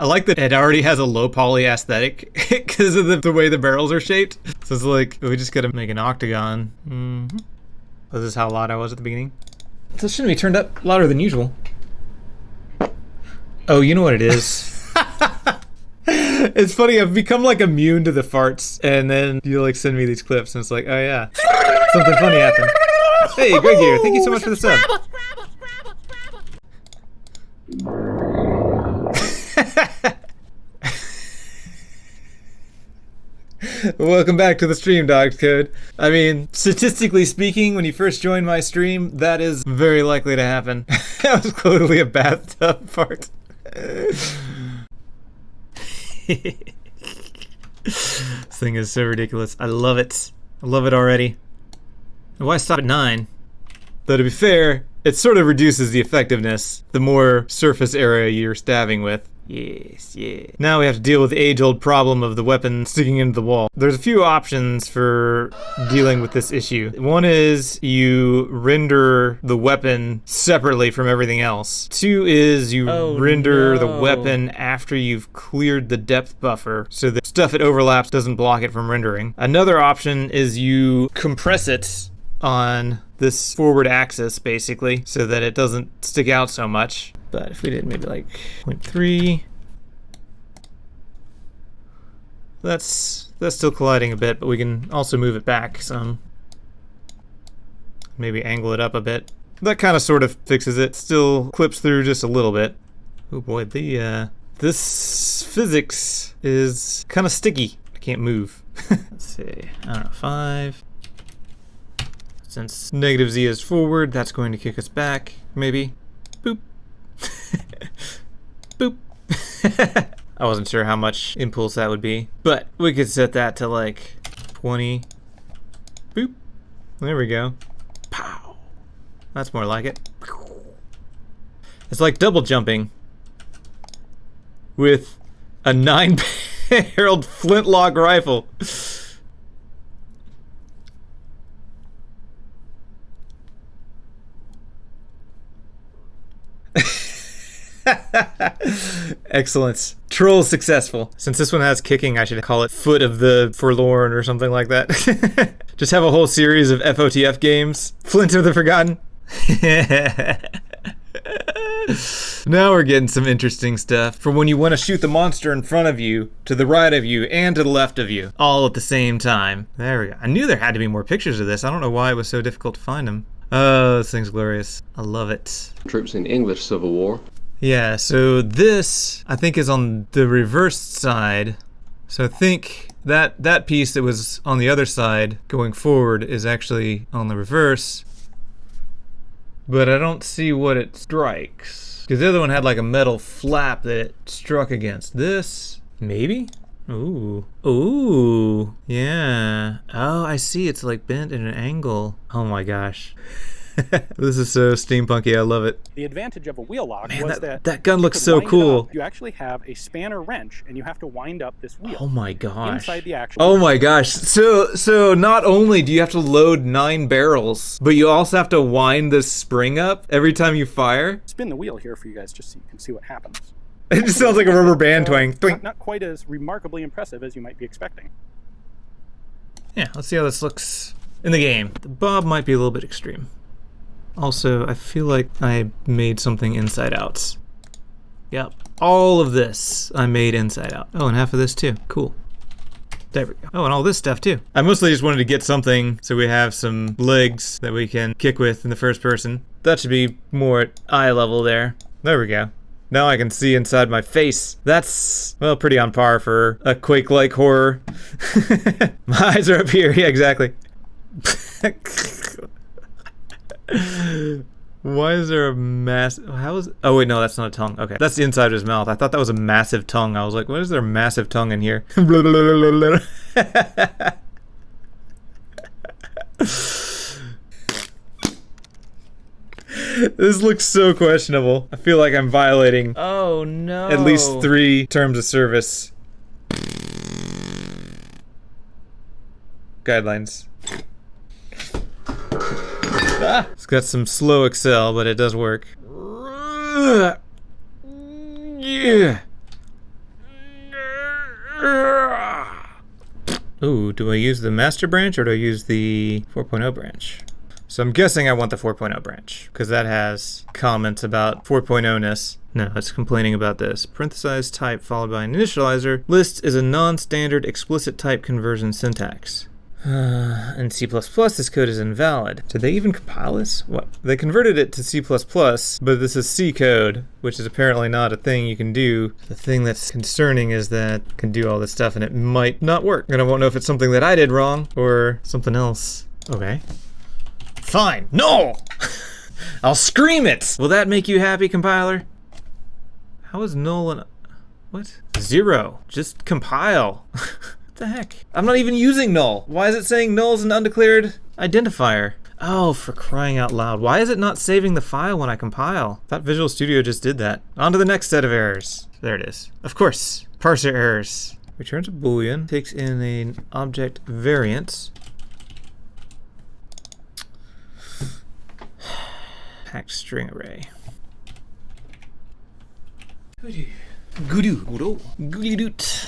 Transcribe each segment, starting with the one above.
I like that it already has a low poly aesthetic because of the way the barrels are shaped. So it's like, we just gotta make an octagon. Mm-hmm. This is how loud I was at the beginning. So it shouldn't be turned up louder than usual. Oh, you know what it is? It's funny, I've become like immune to the farts, and then you like send me these clips and it's like, oh yeah, something funny happened. Hey, Greg here, thank you so much for the sub. Welcome back to the stream, Dogs Code. I mean, statistically speaking, when you first join my stream, that is very likely to happen. That was clearly a bathtub fart. This thing is so ridiculous. I love it. I love it already. Why stop at 9? Though to be fair, it sort of reduces the effectiveness the more surface area you're stabbing with. Yes, yeah. Now we have to deal with the age-old problem of the weapon sticking into the wall. There's a few options for dealing with this issue. One is you render the weapon separately from everything else. 2 is you render the weapon after you've cleared the depth buffer so the stuff it overlaps doesn't block it from rendering. Another option is you compress it on this forward axis, basically, so that it doesn't stick out so much. But if we did maybe like 0.3, that's still colliding a bit, but we can also move it back some. Maybe angle it up a bit. That kind of sort of fixes it. Still clips through just a little bit. Oh boy, this physics is kind of sticky. I can't move. Let's see, I don't know, 5. Since -Z is forward, that's going to kick us back, maybe. Boop. Boop. I wasn't sure how much impulse that would be, but we could set that to like 20. Boop. There we go. Pow. That's more like it. It's like double jumping with a 9-barreled flintlock rifle. Excellent. Troll successful. Since this one has kicking, I should call it Foot of the Forlorn or something like that. Just have a whole series of FOTF games. Flint of the Forgotten. Now we're getting some interesting stuff for when you want to shoot the monster in front of you, to the right of you, and to the left of you, all at the same time. There we go. I knew there had to be more pictures of this. I don't know why it was so difficult to find them. Oh, this thing's glorious. I love it. Troops in English Civil War. Yeah, so this, I think, is on the reversed side. So I think that piece that was on the other side going forward is actually on the reverse. But I don't see what it strikes. Because the other one had like a metal flap that it struck against. This, maybe? Ooh. Ooh. Yeah. Oh, I see. It's like bent at an angle. Oh my gosh. This is so steampunky. I love it. The advantage of a wheel lock was that gun looks so cool. You actually have a spanner wrench, and you have to wind up this wheel. Oh my gosh. Inside the actual. Oh my gosh. So not only do you have to load 9 barrels, but you also have to wind the spring up every time you fire. Spin the wheel here for you guys, just so you can see what happens. It just sounds like a rubber band twang. Not quite as remarkably impressive as you might be expecting. Yeah, let's see how this looks in the game. The bob might be a little bit extreme. Also, I feel like I made something inside out. Yep, all of this I made inside out. Oh, and half of this too. Cool. There we go. Oh, and all this stuff too. I mostly just wanted to get something so we have some legs that we can kick with in the first person. That should be more at eye level there. There we go. Now I can see inside my face. That's, well, pretty on par for a Quake-like horror. My eyes are up here. Yeah, exactly. Why is there a how is, oh wait, no, that's not a tongue. Okay, that's the inside of his mouth. I thought that was a massive tongue. I was like, what is there a massive tongue in here? This looks so questionable. I feel like I'm violating oh no at least 3 terms of service guidelines. Ah, it's got some slow accel, but it does work. Yeah. Ooh, do I use the master branch or do I use the 4.0 branch? So I'm guessing I want the 4.0 branch because that has comments about 4.0-ness. No, it's complaining about this. Parenthesized type followed by an initializer. List is a non-standard explicit type conversion syntax. In C++, this code is invalid. Did they even compile this? What? They converted it to C++, but this is C code, which is apparently not a thing you can do. The thing that's concerning is that it can do all this stuff and it might not work. And I won't know if it's something that I did wrong or something else. Okay. Fine. No! I'll scream it! Will that make you happy, compiler? How is null and... What? 0. Just compile. What the heck? I'm not even using null. Why is it saying null is an undeclared identifier? Oh, for crying out loud. Why is it not saving the file when I compile? I thought Visual Studio just did that. On to the next set of errors. There it is. Of course. Parser errors. Returns a boolean. Takes in an object variant. Packed string array. Goodoo. Goody doot.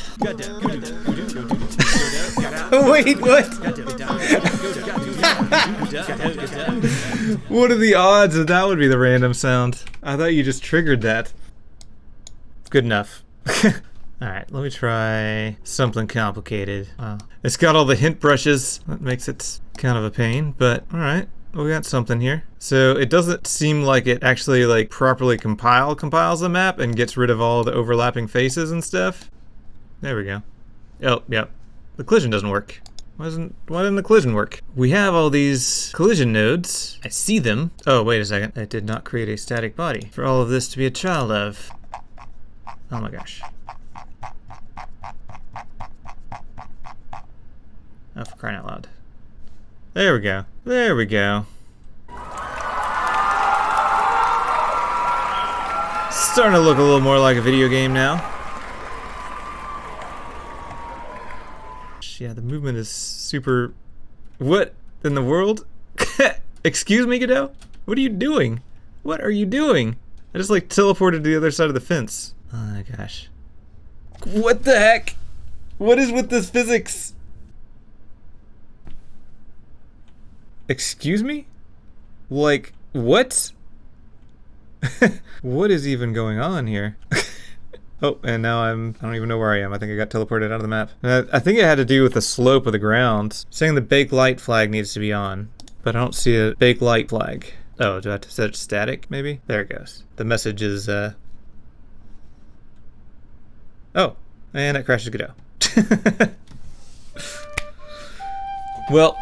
Wait, what? What are the odds that that would be the random sound? I thought you just triggered that. Good enough. Alright, let me try something complicated. Wow. It's got all the hint brushes. That makes it kind of a pain, but alright. We got something here. So it doesn't seem like it actually like properly compiles the map and gets rid of all the overlapping faces and stuff. There we go. Oh, yep. The collision doesn't work. Why didn't the collision work? We have all these collision nodes. I see them. Oh, wait a second. I did not create a static body for all of this to be a child of. Oh my gosh. Oh, for crying out loud. There we go. There we go. Starting to look a little more like a video game now. Yeah, the movement is super... What in the world? Excuse me, Godot? What are you doing? What are you doing? I just like teleported to the other side of the fence. Oh my gosh. What the heck? What is with this physics? Excuse me? Like, what? What is even going on here? Oh, and now I don't even know where I am. I think I got teleported out of the map. I think it had to do with the slope of the ground. Saying the bake light flag needs to be on, but I don't see a bake light flag. Oh, do I have to set it static, maybe? There it goes. The message is, Oh, and it crashes Godot. Well.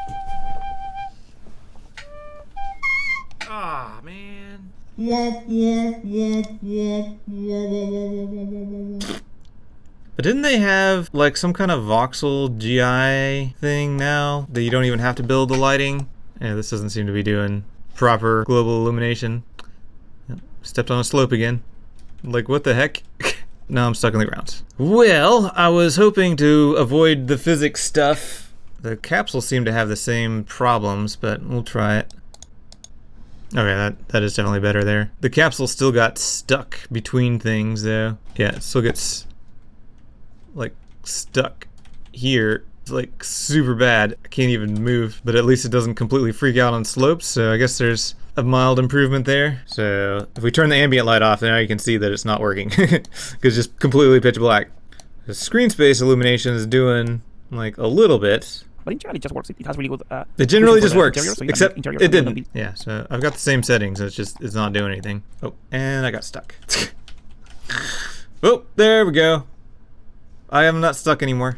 Ah, man. But didn't they have like some kind of voxel GI thing now that you don't even have to build the lighting? Yeah, this doesn't seem to be doing proper global illumination. Yep, stepped on a slope again. Like, what the heck? Now I'm stuck in the ground. Well, I was hoping to avoid the physics stuff. The capsules seem to have the same problems, but we'll try it. Okay, that is definitely better there. The capsule still got stuck between things though. Yeah, it still gets like stuck here. It's like super bad. I can't even move, but at least it doesn't completely freak out on slopes, so I guess there's a mild improvement there. So if we turn the ambient light off, now you can see that it's not working because it's just completely pitch black. The screen space illumination is doing like a little bit. But in general, it just works. It has really good. It generally just works, interior, so except it didn't. Yeah, so I've got the same settings. It's not doing anything. Oh, and I got stuck. Oh, there we go. I am not stuck anymore.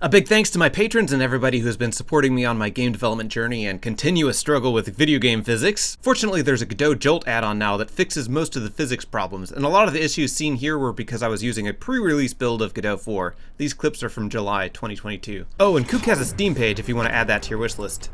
A big thanks to my patrons and everybody who's been supporting me on my game development journey and continuous struggle with video game physics. Fortunately, there's a Godot Jolt add-on now that fixes most of the physics problems, and a lot of the issues seen here were because I was using a pre-release build of Godot 4. These clips are from July 2022. Oh, and KOOK has a Steam page if you want to add that to your wishlist.